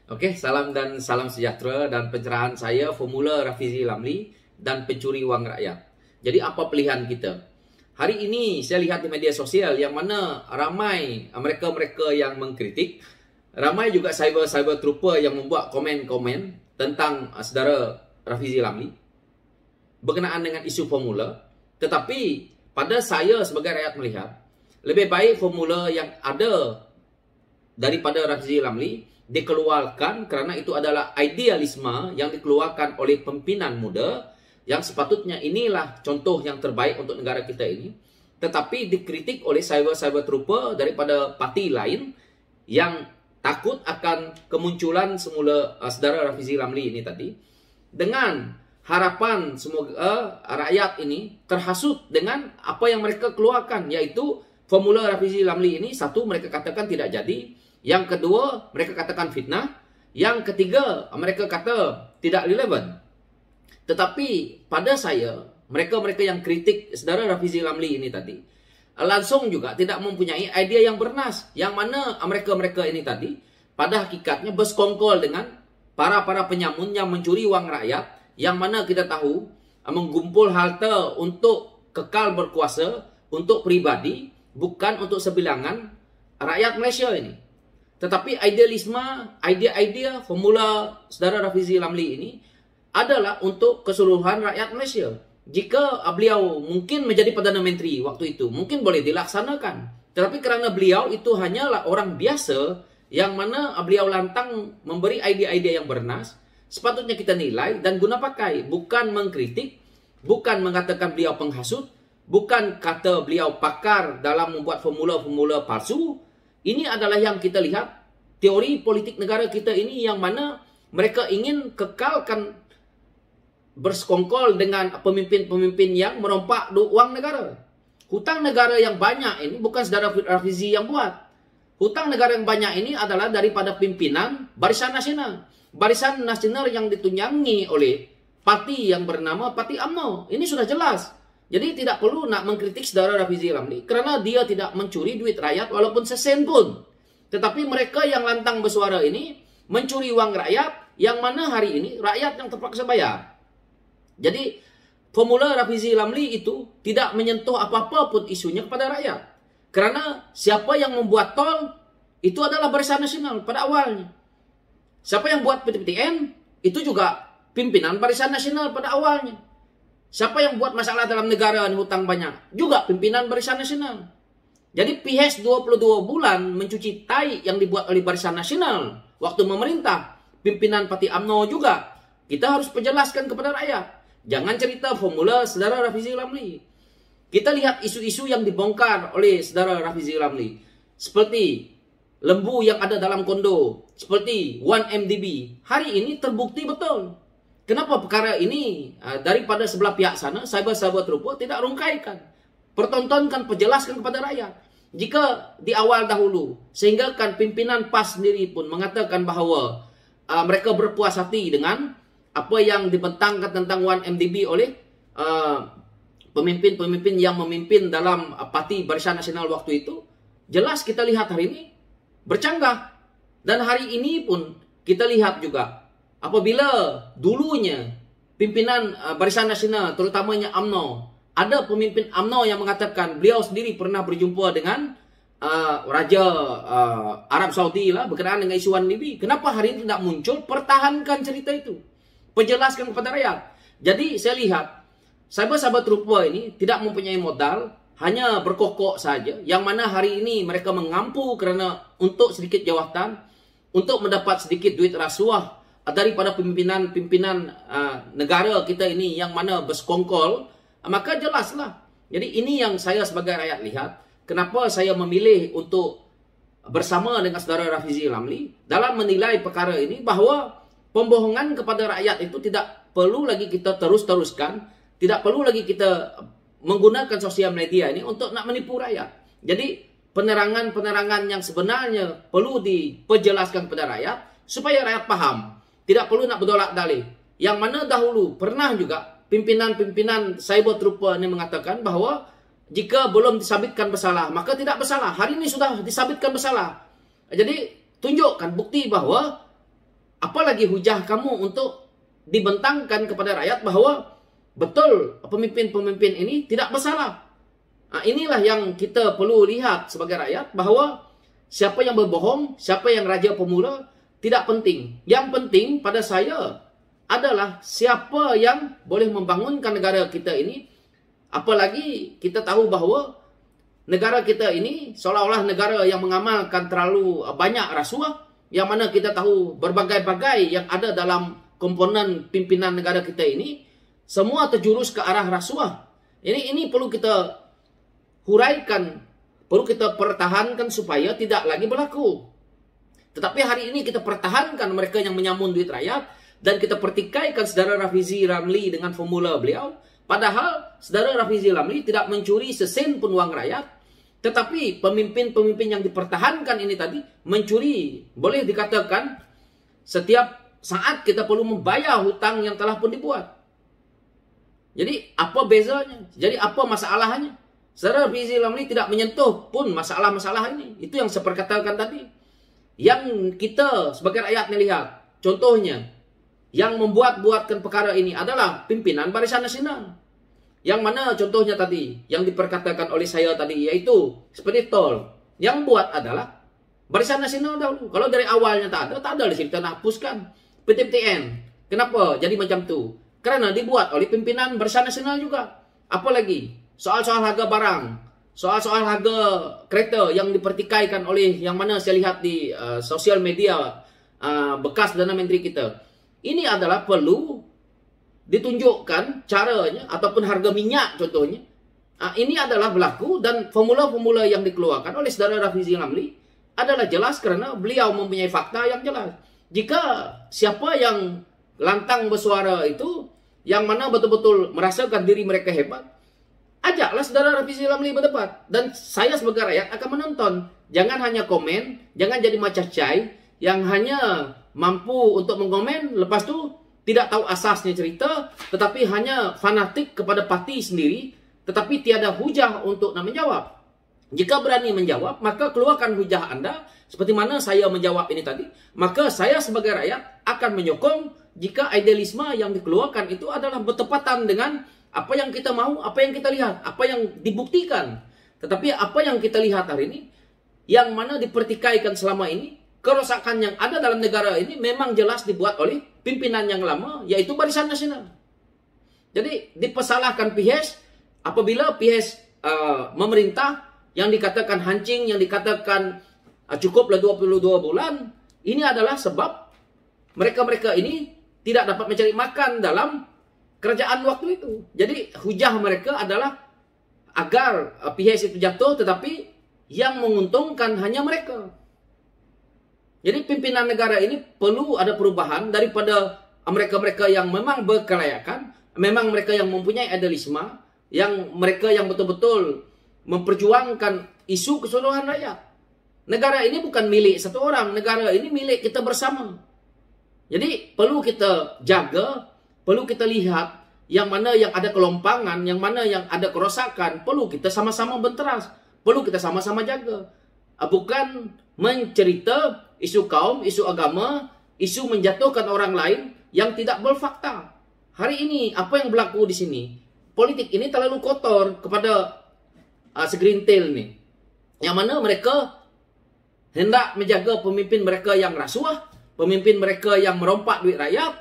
Oke, salam dan salam sejahtera dan pencerahan saya Formula Rafizi Lamli dan pencuri wang rakyat. Jadi apa pilihan kita? Hari ini saya lihat di media sosial yang mana ramai mereka-mereka yang mengkritik, ramai juga cyber trooper yang membuat komen-komen tentang saudara Rafizi Lamli berkenaan dengan isu formula. Tetapi pada saya sebagai rakyat melihat, lebih baik formula yang ada daripada Rafizi Lamli dikeluarkan kerana itu adalah idealisme yang dikeluarkan oleh pimpinan muda yang sepatutnya inilah contoh yang terbaik untuk negara kita ini, tetapi dikritik oleh cyber trooper daripada parti lain yang takut akan kemunculan semula saudara Rafizi Lamli ini tadi, dengan harapan semoga rakyat ini terhasut dengan apa yang mereka keluarkan, yaitu formula Rafizi Lamli ini. Satu, mereka katakan tidak jadi. Yang kedua, mereka katakan fitnah. Yang ketiga, mereka kata tidak relevan. Tetapi pada saya, mereka-mereka yang kritik saudara Rafizi Lamli ini tadi, langsung juga tidak mempunyai idea yang bernas. Yang mana mereka-mereka ini tadi, pada hakikatnya bersekongkol dengan para penyamun yang mencuri wang rakyat, yang mana kita tahu menggumpul harta untuk kekal berkuasa, untuk pribadi, bukan untuk sebilangan rakyat Malaysia ini. Tetapi idealisme, idea formula saudara Rafizi Lamli ini adalah untuk keseluruhan rakyat Malaysia. Jika beliau mungkin menjadi Perdana Menteri waktu itu, mungkin boleh dilaksanakan. Tetapi kerana beliau itu hanyalah orang biasa yang mana beliau lantang memberi idea-idea yang bernas, sepatutnya kita nilai dan guna pakai. Bukan mengkritik, bukan mengatakan beliau penghasut, bukan kata beliau pakar dalam membuat formula-formula palsu. Ini adalah yang kita lihat, teori politik negara kita ini yang mana mereka ingin kekalkan bersekongkol dengan pemimpin-pemimpin yang merompak wang negara. Hutang negara yang banyak ini bukan saudara Rafizi yang buat. Hutang negara yang banyak ini adalah daripada pimpinan Barisan Nasional. Barisan Nasional yang ditunjangi oleh parti yang bernama Parti UMNO. Ini sudah jelas. Jadi tidak perlu nak mengkritik saudara Rafizi Lamli kerana dia tidak mencuri duit rakyat walaupun sesen pun. Tetapi mereka yang lantang bersuara ini mencuri wang rakyat, yang mana hari ini rakyat yang terpaksa bayar. Jadi formula Rafizi Lamli itu tidak menyentuh apa-apa pun isunya kepada rakyat. Kerana siapa yang membuat tol itu adalah Barisan Nasional pada awalnya. Siapa yang buat PTPTN itu juga pimpinan Barisan Nasional pada awalnya. Siapa yang buat masalah dalam negara hutang banyak? Juga pimpinan Barisan Nasional. Jadi PHS 22 bulan mencuci tai yang dibuat oleh Barisan Nasional waktu memerintah, pimpinan Parti UMNO juga. Kita harus penjelaskan kepada rakyat. Jangan cerita formula saudara Rafizi Lamli. Kita lihat isu-isu yang dibongkar oleh saudara Rafizi Lamli. Seperti lembu yang ada dalam kondo, seperti 1MDB. Hari ini terbukti betul. Kenapa perkara ini daripada sebelah pihak sana, cyber trooper tidak rungkaikan, pertontonkan, perjelaskan kepada rakyat. Jika di awal dahulu, sehingga kan pimpinan PAS sendiri pun mengatakan bahawa mereka berpuas hati dengan apa yang dibentangkan tentang 1MDB oleh pemimpin-pemimpin yang memimpin dalam parti Barisan Nasional waktu itu, jelas kita lihat hari ini bercanggah. Dan hari ini pun kita lihat juga, apabila dulunya pimpinan Barisan Nasional, terutamanya UMNO, ada pemimpin UMNO yang mengatakan beliau sendiri pernah berjumpa dengan Raja Arab Saudi lah berkenaan dengan isu 1MDB. Kenapa hari ini tidak muncul? Pertahankan cerita itu, penjelaskan kepada rakyat. Jadi saya lihat cyber trooper ini tidak mempunyai modal, hanya berkokok saja, yang mana hari ini mereka mengampu kerana untuk sedikit jawatan, untuk mendapat sedikit duit rasuah daripada pimpinan negara kita ini yang mana bersekongkol, maka jelaslah. Jadi ini yang saya sebagai rakyat lihat, kenapa saya memilih untuk bersama dengan saudara Rafizi Lamli dalam menilai perkara ini, bahawa pembohongan kepada rakyat itu tidak perlu lagi kita teruskan, tidak perlu lagi kita menggunakan sosial media ini untuk nak menipu rakyat. Jadi penerangan-penerangan yang sebenarnya perlu diperjelaskan kepada rakyat supaya rakyat paham. Tidak perlu nak berdolak-dalik. Yang mana dahulu pernah juga pimpinan-pimpinan cyber trooper ini mengatakan bahawa jika belum disabitkan bersalah, maka tidak bersalah. Hari ini sudah disabitkan bersalah. Jadi tunjukkan bukti bahawa apalagi hujah kamu untuk dibentangkan kepada rakyat bahwa betul pemimpin-pemimpin ini tidak bersalah. Nah, inilah yang kita perlu lihat sebagai rakyat, bahwa siapa yang berbohong, siapa yang raja pemula, tidak penting. Yang penting pada saya adalah siapa yang boleh membangunkan negara kita ini. Apalagi kita tahu bahwa negara kita ini seolah-olah negara yang mengamalkan terlalu banyak rasuah, yang mana kita tahu berbagai-bagai yang ada dalam komponen pimpinan negara kita ini semua terjurus ke arah rasuah. Ini perlu kita huraikan, perlu kita pertahankan supaya tidak lagi berlaku. Tetapi hari ini kita pertahankan mereka yang menyamun duit rakyat, dan kita pertikaikan saudara Rafizi Ramli dengan formula beliau. Padahal saudara Rafizi Ramli tidak mencuri sesen pun uang rakyat, tetapi pemimpin-pemimpin yang dipertahankan ini tadi mencuri. Boleh dikatakan setiap saat kita perlu membayar hutang yang telah pun dibuat. Jadi apa bezanya? Jadi apa masalahnya? Saudara Rafizi Ramli tidak menyentuh pun masalah-masalah ini. Itu yang saya perkatakan tadi. Yang kita sebagai rakyat melihat. Contohnya, yang membuat-buatkan perkara ini adalah pimpinan Barisan Nasional. Yang mana contohnya tadi, yang diperkatakan oleh saya tadi, yaitu seperti tol. Yang buat adalah Barisan Nasional dahulu. Kalau dari awalnya tak ada di situ, kita hapuskan. PTPTN. Kenapa jadi macam tu? Karena dibuat oleh pimpinan Barisan Nasional juga. Apalagi soal-soal harga barang, soal-soal harga kereta yang dipertikaikan oleh yang mana saya lihat di sosial media bekas Perdana Menteri kita. Ini adalah perlu ditunjukkan caranya, ataupun harga minyak contohnya. Ini adalah berlaku, dan formula-formula yang dikeluarkan oleh saudara Rafizi Ramli adalah jelas karena beliau mempunyai fakta yang jelas. Jika siapa yang lantang bersuara itu, yang mana betul-betul merasakan diri mereka hebat, ajaklah saudara Rafizi Ramli berdebat. Dan saya sebagai rakyat akan menonton. Jangan hanya komen, jangan jadi macacai yang hanya mampu untuk mengomen, lepas tu tidak tahu asasnya cerita, tetapi hanya fanatik kepada parti sendiri, tetapi tiada hujah untuk menjawab. Jika berani menjawab, maka keluarkan hujah Anda, seperti mana saya menjawab ini tadi. Maka saya sebagai rakyat akan menyokong jika idealisme yang dikeluarkan itu adalah bertepatan dengan apa yang kita mau, apa yang kita lihat, apa yang dibuktikan. Tetapi apa yang kita lihat hari ini, yang mana dipertikaikan selama ini, kerosakan yang ada dalam negara ini memang jelas dibuat oleh pimpinan yang lama, yaitu Barisan Nasional. Jadi dipersalahkan PHS apabila PHS memerintah yang dikatakan hancing, yang dikatakan cukuplah 22 bulan, ini adalah sebab mereka-mereka ini tidak dapat mencari makan dalam kerajaan waktu itu. Jadi hujah mereka adalah agar PHS itu jatuh, tetapi yang menguntungkan hanya mereka. Jadi pimpinan negara ini perlu ada perubahan daripada mereka-mereka yang memang berkelayakan, memang mereka yang mempunyai idealisme, yang mereka yang betul-betul memperjuangkan isu keseluruhan rakyat. Negara ini bukan milik satu orang, negara ini milik kita bersama. Jadi perlu kita jaga, perlu kita lihat yang mana yang ada kelompangan, yang mana yang ada kerosakan, perlu kita sama-sama benteras, perlu kita sama-sama jaga. Bukan mencerita isu kaum, isu agama, isu menjatuhkan orang lain yang tidak berfakta. Hari ini apa yang berlaku di sini? Politik ini terlalu kotor kepada segerintil nih. Yang mana mereka hendak menjaga pemimpin mereka yang rasuah, pemimpin mereka yang merompak duit rakyat,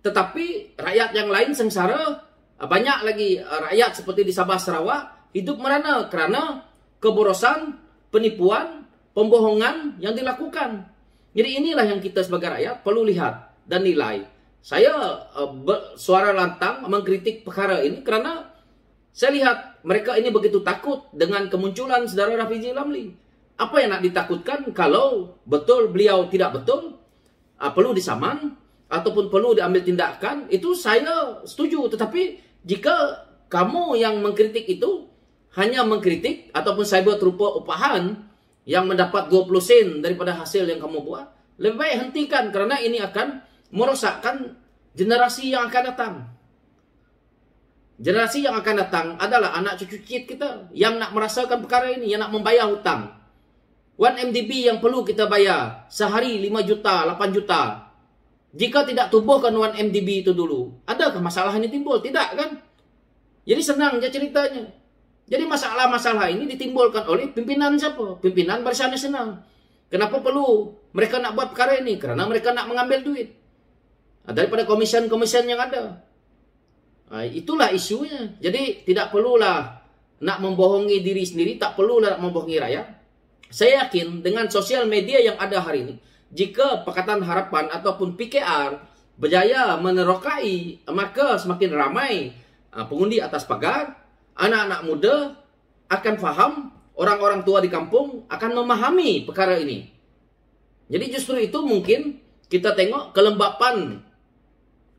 tetapi rakyat yang lain sengsara. Banyak lagi rakyat seperti di Sabah Sarawak hidup merana kerana keborosan, penipuan, pembohongan yang dilakukan. Jadi inilah yang kita sebagai rakyat perlu lihat dan nilai. Saya suara lantang mengkritik perkara ini kerana saya lihat mereka ini begitu takut dengan kemunculan saudara Rafizi Ramli. Apa yang nak ditakutkan kalau betul beliau tidak betul, perlu disaman ataupun perlu diambil tindakan, itu saya setuju. Tetapi jika kamu yang mengkritik itu hanya mengkritik ataupun saya buat rupa upahan yang mendapat 20 sen daripada hasil yang kamu buat, lebih baik hentikan kerana ini akan merosakkan generasi yang akan datang. Generasi yang akan datang adalah anak cucu kita yang nak merasakan perkara ini, yang nak membayar hutang. 1 MDB yang perlu kita bayar sehari 5 juta, 8 juta. Jika tidak tubuhkan 1MDB itu dulu, adakah masalah ini timbul? Tidak kan? Jadi senang aja ceritanya. Jadi masalah-masalah ini ditimbulkan oleh pimpinan siapa? Pimpinan Barisan Nasional. Kenapa perlu mereka nak buat perkara ini? Karena mereka nak mengambil duit daripada komisen-komisen yang ada. Itulah isunya. Jadi tidak perlulah nak membohongi diri sendiri, tak perlulah nak membohongi rakyat. Saya yakin dengan sosial media yang ada hari ini, jika Pakatan Harapan ataupun PKR berjaya menerokai, maka semakin ramai pengundi atas pagar, anak-anak muda akan faham, orang-orang tua di kampung akan memahami perkara ini. Jadi justru itu mungkin kita tengok kelembapan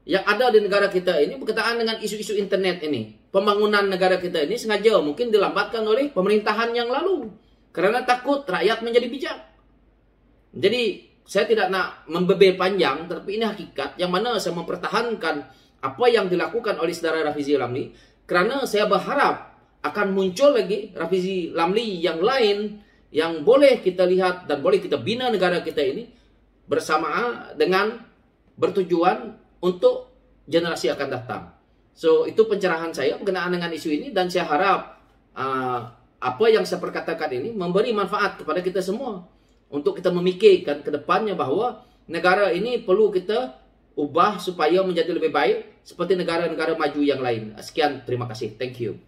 yang ada di negara kita ini berkaitan dengan isu-isu internet ini. Pembangunan negara kita ini sengaja mungkin dilambatkan oleh pemerintahan yang lalu. Karena takut rakyat menjadi bijak. Jadi saya tidak nak membebel panjang, tapi ini hakikat yang mana saya mempertahankan apa yang dilakukan oleh saudara Rafizi Ramli. Kerana saya berharap akan muncul lagi Rafizi Ramli yang lain yang boleh kita lihat dan boleh kita bina negara kita ini bersama dengan bertujuan untuk generasi akan datang. So itu pencerahan saya berkenaan dengan isu ini, dan saya harap apa yang saya perkatakan ini memberi manfaat kepada kita semua untuk kita memikirkan ke depannya bahawa negara ini perlu kita ubah supaya menjadi lebih baik seperti negara-negara maju yang lain. Sekian, terima kasih. Thank you.